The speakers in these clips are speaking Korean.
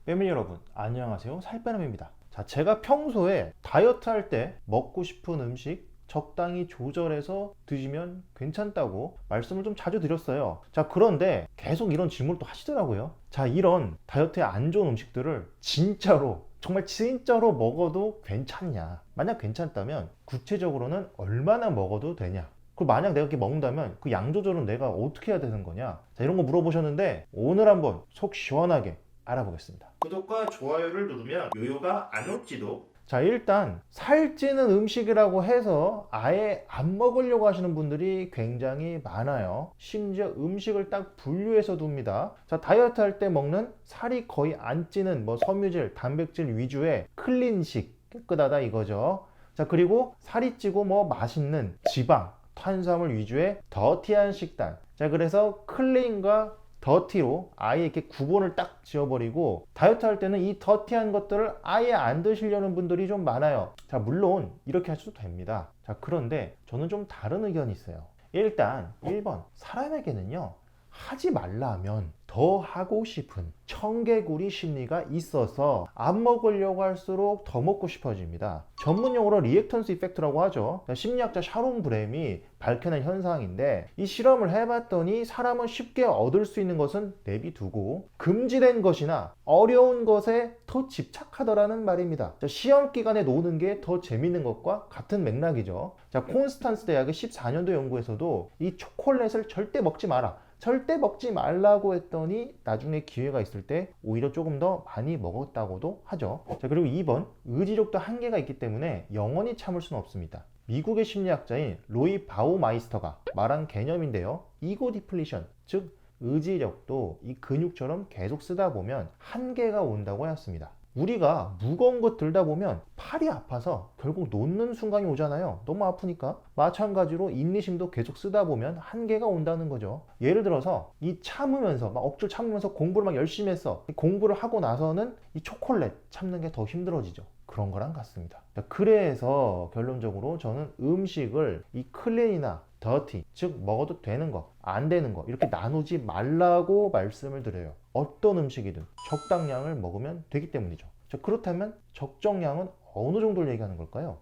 패밀리 여러분, 안녕하세요. 살빼남입니다. 자, 제가 평소에 다이어트 할 때 먹고 싶은 음식 적당히 조절해서 드시면 괜찮다고 말씀을 좀 자주 드렸어요. 자, 그런데 계속 이런 질문을 또 하시더라고요. 자, 이런 다이어트에 안 좋은 음식들을 진짜로 정말 진짜로 먹어도 괜찮냐? 만약 괜찮다면 구체적으로는 얼마나 먹어도 되냐? 그리고 만약 내가 이렇게 먹는다면 그 양 조절은 내가 어떻게 해야 되는 거냐? 자, 이런 거 물어보셨는데 오늘 한번 속 시원하게 알아보겠습니다. 구독과 좋아요를 누르면 요요가 안 올지도. 자, 일단 살찌는 음식이라고 해서 아예 안 먹으려고 하시는 분들이 굉장히 많아요. 심지어 음식을 딱 분류해서 둡니다. 자, 다이어트 할 때 먹는 살이 거의 안 찌는 뭐 섬유질, 단백질 위주의 클린식, 깨끗하다 이거죠. 자, 그리고 살이 찌고 뭐 맛있는 지방, 탄수화물 위주의 더티한 식단. 자, 그래서 클린과 더티로 아예 이렇게 구분을 딱 지어버리고 다이어트 할 때는 이 더티한 것들을 아예 안 드시려는 분들이 좀 많아요. 자, 물론 이렇게 하셔도 됩니다. 자, 그런데 저는 좀 다른 의견이 있어요. 일단 1번, 사람에게는요 하지 말라 하면 더 하고 싶은 청개구리 심리가 있어서 안 먹으려고 할수록 더 먹고 싶어집니다. 전문용어로 리액턴스 이펙트라고 하죠. 심리학자 샤론 브렘이 밝혀낸 현상인데, 이 실험을 해봤더니 사람은 쉽게 얻을 수 있는 것은 내비두고 금지된 것이나 어려운 것에 더 집착하더라는 말입니다. 시험 기간에 노는 게 더 재밌는 것과 같은 맥락이죠. 자, 콘스탄스 대학의 14년도 연구에서도 이 초콜릿을 절대 먹지 마라, 절대 먹지 말라고 했더니 나중에 기회가 있을 때 오히려 조금 더 많이 먹었다고도 하죠. 자, 그리고 2번, 의지력도 한계가 있기 때문에 영원히 참을 수는 없습니다. 미국의 심리학자인 로이 바우마이스터가 말한 개념인데요. 이고 디플리션, 즉 의지력도 이 근육처럼 계속 쓰다 보면 한계가 온다고 하였습니다. 우리가 무거운 것 들다 보면 팔이 아파서 결국 놓는 순간이 오잖아요. 너무 아프니까. 마찬가지로 인내심도 계속 쓰다 보면 한계가 온다는 거죠. 예를 들어서 이 참으면서 막 억지로 참으면서 공부를 막 열심히 했어. 공부를 하고 나서는 이 초콜릿 참는 게 더 힘들어지죠. 그런 거랑 같습니다. 그래서 결론적으로 저는 음식을 이 클린이나 더티, 즉 먹어도 되는 거, 안 되는 거 이렇게 나누지 말라고 말씀을 드려요. 어떤 음식이든 적당량을 먹으면 되기 때문이죠. 자, 그렇다면 적정량은 어느 정도를 얘기하는 걸까요?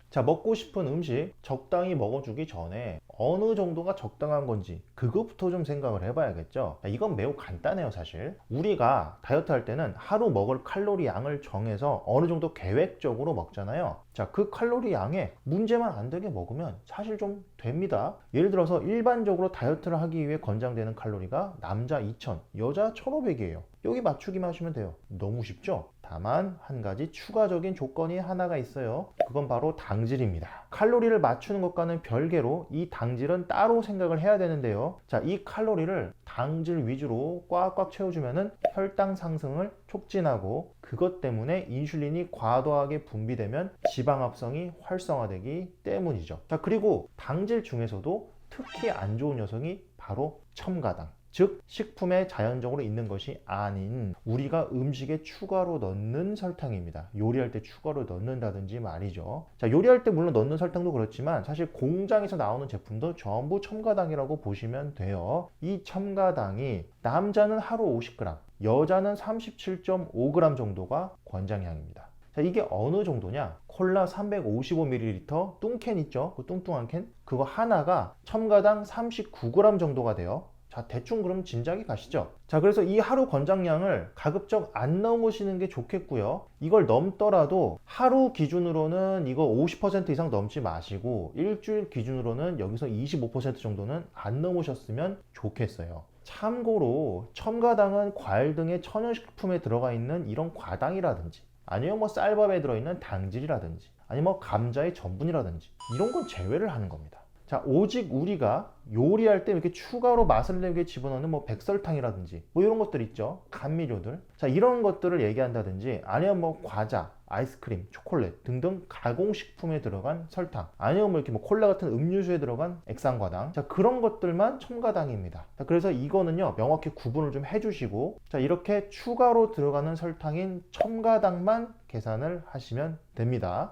자, 먹고 싶은 음식 적당히 먹어주기 전에 어느 정도가 적당한 건지 그것부터 좀 생각을 해봐야겠죠. 자, 이건 매우 간단해요. 사실 우리가 다이어트 할 때는 하루 먹을 칼로리 양을 정해서 어느 정도 계획적으로 먹잖아요. 자, 그 칼로리 양에 문제만 안 되게 먹으면 사실 좀 됩니다. 예를 들어서 일반적으로 다이어트를 하기 위해 권장되는 칼로리가 남자 2000, 여자 1500이에요. 여기 맞추기만 하시면 돼요. 너무 쉽죠? 다만 한 가지 추가적인 조건이 하나가 있어요. 그건 바로 당질입니다. 칼로리를 맞추는 것과는 별개로 이 당질은 따로 생각을 해야 되는데요. 자, 이 칼로리를 당질 위주로 꽉꽉 채워주면은 혈당 상승을 촉진하고, 그것 때문에 인슐린이 과도하게 분비되면 지방 합성이 활성화되기 때문이죠. 자, 그리고 당질 중에서도 특히 안 좋은 녀석이 바로 첨가당, 즉 식품에 자연적으로 있는 것이 아닌 우리가 음식에 추가로 넣는 설탕입니다. 요리할 때 추가로 넣는다든지 말이죠. 자, 요리할 때 물론 넣는 설탕도 그렇지만 사실 공장에서 나오는 제품도 전부 첨가당이라고 보시면 돼요. 이 첨가당이 남자는 하루 50g, 여자는 37.5g 정도가 권장량입니다. 자, 이게 어느 정도냐? 콜라 355ml 뚱캔 있죠? 그 뚱뚱한 캔? 그거 하나가 첨가당 39g 정도가 돼요. 자, 대충 그럼 짐작이 가시죠? 자, 그래서 이 하루 권장량을 가급적 안 넘으시는 게 좋겠고요. 이걸 넘더라도 하루 기준으로는 이거 50% 이상 넘지 마시고 일주일 기준으로는 여기서 25% 정도는 안 넘으셨으면 좋겠어요. 참고로 첨가당은 과일 등의 천연식품에 들어가 있는 이런 과당이라든지, 아니면 뭐 쌀밥에 들어있는 당질이라든지, 아니면 뭐 감자의 전분이라든지 이런 건 제외를 하는 겁니다. 자, 오직 우리가 요리할 때 이렇게 추가로 맛을 내게 집어넣는 뭐 백설탕이라든지 뭐 이런 것들 있죠. 감미료들. 자, 이런 것들을 얘기한다든지, 아니면 뭐 과자, 아이스크림, 초콜릿 등등 가공식품에 들어간 설탕, 아니면 뭐 이렇게 뭐 콜라 같은 음료수에 들어간 액상과당. 자, 그런 것들만 첨가당입니다. 자, 그래서 이거는요 명확히 구분을 좀 해주시고, 자, 이렇게 추가로 들어가는 설탕인 첨가당만 계산을 하시면 됩니다.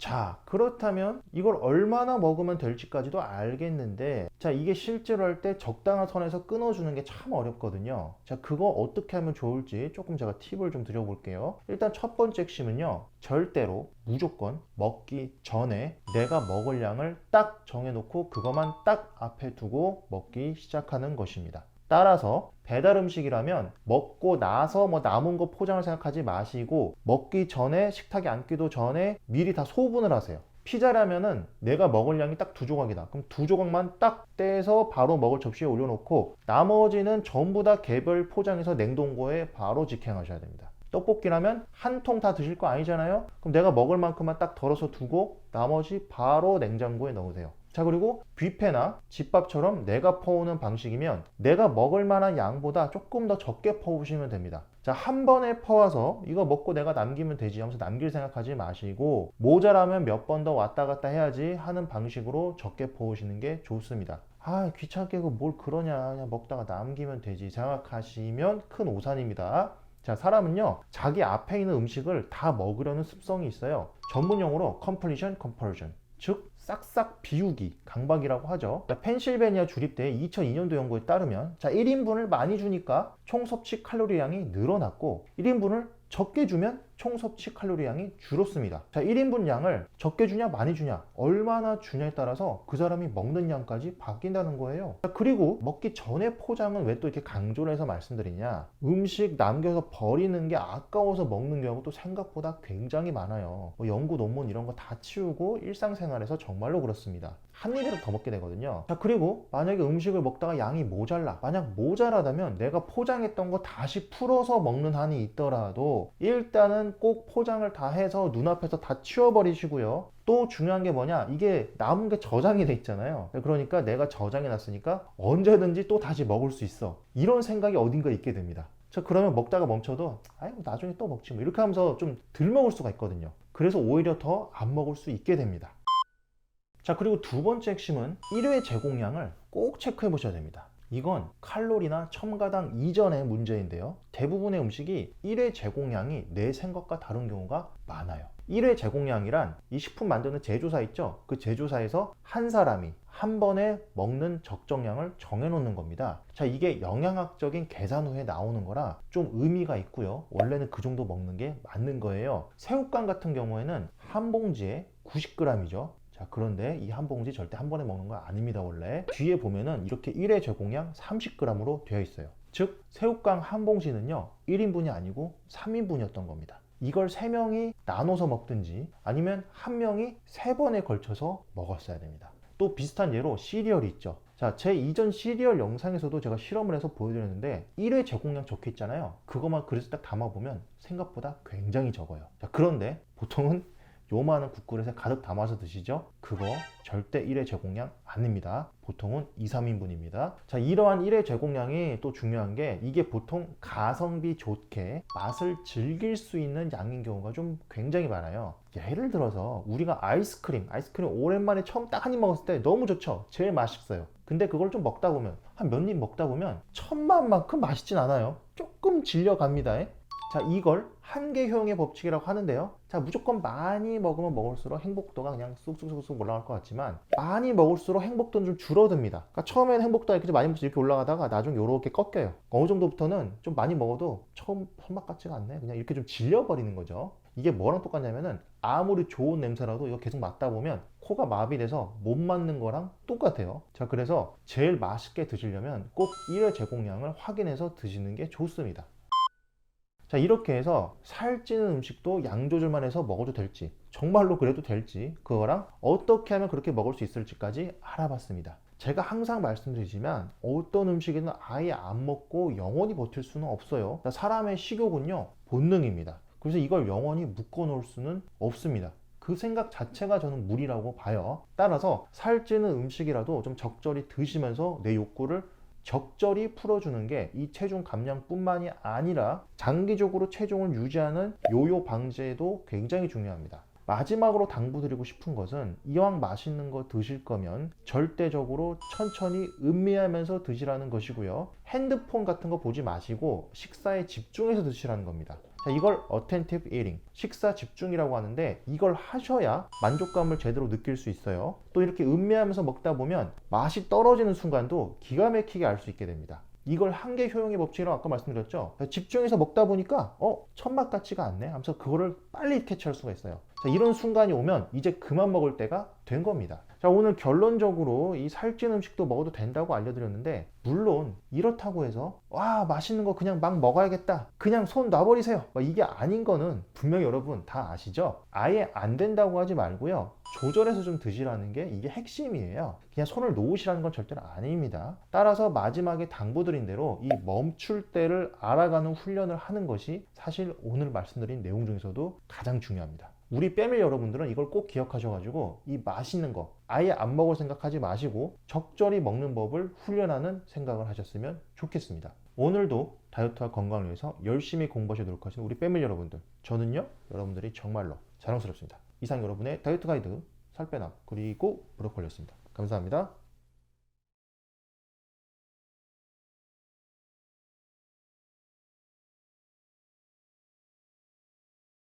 자, 그렇다면 이걸 얼마나 먹으면 될지까지도 알겠는데, 자, 이게 실제로 할 때 적당한 선에서 끊어주는 게 참 어렵거든요. 자, 그거 어떻게 하면 좋을지 조금 제가 팁을 좀 드려볼게요. 일단 첫 번째 핵심은요, 절대로 무조건 먹기 전에 내가 먹을 양을 딱 정해놓고 그것만 딱 앞에 두고 먹기 시작하는 것입니다. 따라서 배달 음식이라면 먹고 나서 뭐 남은 거 포장을 생각하지 마시고, 먹기 전에, 식탁에 앉기도 전에 미리 다 소분을 하세요. 피자라면은 내가 먹을 양이 딱 두 조각이다. 그럼 두 조각만 딱 떼서 바로 먹을 접시에 올려놓고, 나머지는 전부 다 개별 포장해서 냉동고에 바로 직행하셔야 됩니다. 떡볶이라면 한 통 다 드실 거 아니잖아요. 그럼 내가 먹을 만큼만 딱 덜어서 두고 나머지 바로 냉장고에 넣으세요. 자, 그리고 뷔페나 집밥처럼 내가 퍼오는 방식이면 내가 먹을 만한 양보다 조금 더 적게 퍼오시면 됩니다. 자, 한 번에 퍼와서 이거 먹고 내가 남기면 되지 하면서 남길 생각하지 마시고, 모자라면 몇 번 더 왔다 갔다 해야지 하는 방식으로 적게 퍼오시는 게 좋습니다. 아, 귀찮게 뭘 그러냐, 그냥 먹다가 남기면 되지 생각하시면 큰 오산입니다. 자, 사람은요, 자기 앞에 있는 음식을 다 먹으려는 습성이 있어요. 전문용어로 completion compulsion, 즉 싹싹 비우기, 강박이라고 하죠. 펜실베니아 주립대 2002년도 연구에 따르면, 자, 1인분을 많이 주니까 총 섭취 칼로리량이 늘어났고, 1인분을 적게 주면 총 섭취 칼로리량이 줄었습니다. 자, 1인분 양을 적게 주냐 많이 주냐, 얼마나 주냐에 따라서 그 사람이 먹는 양까지 바뀐다는 거예요. 자, 그리고 먹기 전에 포장은 왜 또 이렇게 강조를 해서 말씀드리냐, 음식 남겨서 버리는 게 아까워서 먹는 경우도 생각보다 굉장히 많아요. 뭐 연구 논문 이런 거 다 치우고 일상생활에서 정말로 그렇습니다. 한 입이라도 더 먹게 되거든요. 자, 그리고 만약에 음식을 먹다가 양이 모자라, 만약 모자라다면 내가 포장했던 거 다시 풀어서 먹는 한이 있더라도 일단은 꼭 포장을 다 해서 눈앞에서 다 치워버리시고요. 또 중요한 게 뭐냐, 이게 남은 게 저장이 돼 있잖아요. 그러니까 내가 저장해 놨으니까 언제든지 또 다시 먹을 수 있어, 이런 생각이 어딘가 있게 됩니다. 자, 그러면 먹다가 멈춰도 아이 뭐 나중에 또 먹지 뭐 이렇게 하면서 좀 덜 먹을 수가 있거든요. 그래서 오히려 더 안 먹을 수 있게 됩니다. 자, 그리고 두 번째 핵심은 1회 제공량을 꼭 체크해 보셔야 됩니다. 이건 칼로리나 첨가당 이전의 문제인데요, 대부분의 음식이 1회 제공량이 내 생각과 다른 경우가 많아요. 1회 제공량이란 이 식품 만드는 제조사 있죠, 그 제조사에서 한 사람이 한 번에 먹는 적정량을 정해놓는 겁니다. 자, 이게 영양학적인 계산 후에 나오는 거라 좀 의미가 있고요, 원래는 그 정도 먹는 게 맞는 거예요. 새우깡 같은 경우에는 한 봉지에 90g이죠. 자, 그런데 이 한 봉지 절대 한 번에 먹는 거 아닙니다. 원래 뒤에 보면은 이렇게 1회 제공량 30g으로 되어 있어요. 즉 새우깡 한 봉지는요 1인분이 아니고 3인분이었던 겁니다. 이걸 3명이 나눠서 먹든지 아니면 한 명이 3번에 걸쳐서 먹었어야 됩니다. 또 비슷한 예로 시리얼이 있죠. 자, 제 이전 시리얼 영상에서도 제가 실험을 해서 보여드렸는데 1회 제공량 적혀 있잖아요. 그것만 그래서 딱 담아보면 생각보다 굉장히 적어요. 자, 그런데 보통은 요만한 국그릇에 가득 담아서 드시죠? 그거 절대 1회 제공량 아닙니다. 보통은 2, 3인분입니다. 자, 이러한 1회 제공량이 또 중요한 게, 이게 보통 가성비 좋게 맛을 즐길 수 있는 양인 경우가 좀 굉장히 많아요. 예를 들어서 우리가 아이스크림 오랜만에 처음 딱 한 입 먹었을 때 너무 좋죠? 제일 맛있어요. 근데 그걸 좀 먹다 보면, 한 몇 입 먹다 보면 천만만큼 맛있진 않아요. 조금 질려갑니다. 자, 이걸 한계효용의 법칙이라고 하는데요. 자, 무조건 많이 먹으면 먹을수록 행복도가 그냥 쑥쑥쑥쑥 올라갈 것 같지만, 많이 먹을수록 행복도는 좀 줄어듭니다. 그러니까 처음에는 행복도가 이렇게 많이 먹을수록 이렇게 올라가다가 나중에 이렇게 꺾여요. 어느 정도부터는 좀 많이 먹어도 처음 손맛 같지가 않네, 그냥 이렇게 좀 질려버리는 거죠. 이게 뭐랑 똑같냐면은 아무리 좋은 냄새라도 이거 계속 맡다 보면 코가 마비돼서 못 맡는 거랑 똑같아요. 자, 그래서 제일 맛있게 드시려면 꼭 1회 제공량을 확인해서 드시는 게 좋습니다. 자, 이렇게 해서 살찌는 음식도 양 조절만 해서 먹어도 될지, 정말로 그래도 될지, 그거랑 어떻게 하면 그렇게 먹을 수 있을지까지 알아봤습니다. 제가 항상 말씀드리지만 어떤 음식에는 아예 안 먹고 영원히 버틸 수는 없어요. 사람의 식욕은요 본능입니다. 그래서 이걸 영원히 묶어 놓을 수는 없습니다. 그 생각 자체가 저는 무리라고 봐요. 따라서 살찌는 음식이라도 좀 적절히 드시면서 내 욕구를 적절히 풀어주는 게 이 체중 감량뿐만이 아니라 장기적으로 체중을 유지하는 요요 방지에도 굉장히 중요합니다. 마지막으로 당부드리고 싶은 것은, 이왕 맛있는 거 드실 거면 절대적으로 천천히 음미하면서 드시라는 것이고요. 핸드폰 같은 거 보지 마시고 식사에 집중해서 드시라는 겁니다. 자, 이걸 attentive eating, 식사 집중이라고 하는데 이걸 하셔야 만족감을 제대로 느낄 수 있어요. 또 이렇게 음미하면서 먹다 보면 맛이 떨어지는 순간도 기가 막히게 알 수 있게 됩니다. 이걸 한계 효용의 법칙이라고 아까 말씀드렸죠. 집중해서 먹다 보니까 첫맛 같지가 않네 하면서 그거를 빨리 캐치할 수가 있어요. 자, 이런 순간이 오면 이제 그만 먹을 때가 된 겁니다. 자, 오늘 결론적으로 이 살찐 음식도 먹어도 된다고 알려드렸는데, 물론 이렇다고 해서 와 맛있는 거 그냥 막 먹어야겠다, 그냥 손 놔버리세요, 이게 아닌 거는 분명히 여러분 다 아시죠? 아예 안 된다고 하지 말고요, 조절해서 좀 드시라는 게 이게 핵심이에요. 그냥 손을 놓으시라는 건 절대로 아닙니다. 따라서 마지막에 당부드린 대로 이 멈출 때를 알아가는 훈련을 하는 것이 사실 오늘 말씀드린 내용 중에서도 가장 중요합니다. 우리 패밀리 여러분들은 이걸 꼭 기억하셔가지고 이 맛있는 거 아예 안 먹을 생각하지 마시고 적절히 먹는 법을 훈련하는 생각을 하셨으면 좋겠습니다. 오늘도 다이어트와 건강을 위해서 열심히 공부하셔 노력하시는 우리 패밀리 여러분들, 저는요 여러분들이 정말로 자랑스럽습니다. 이상 여러분의 다이어트 가이드 살 빼남 그리고 브로콜리였습니다. 감사합니다.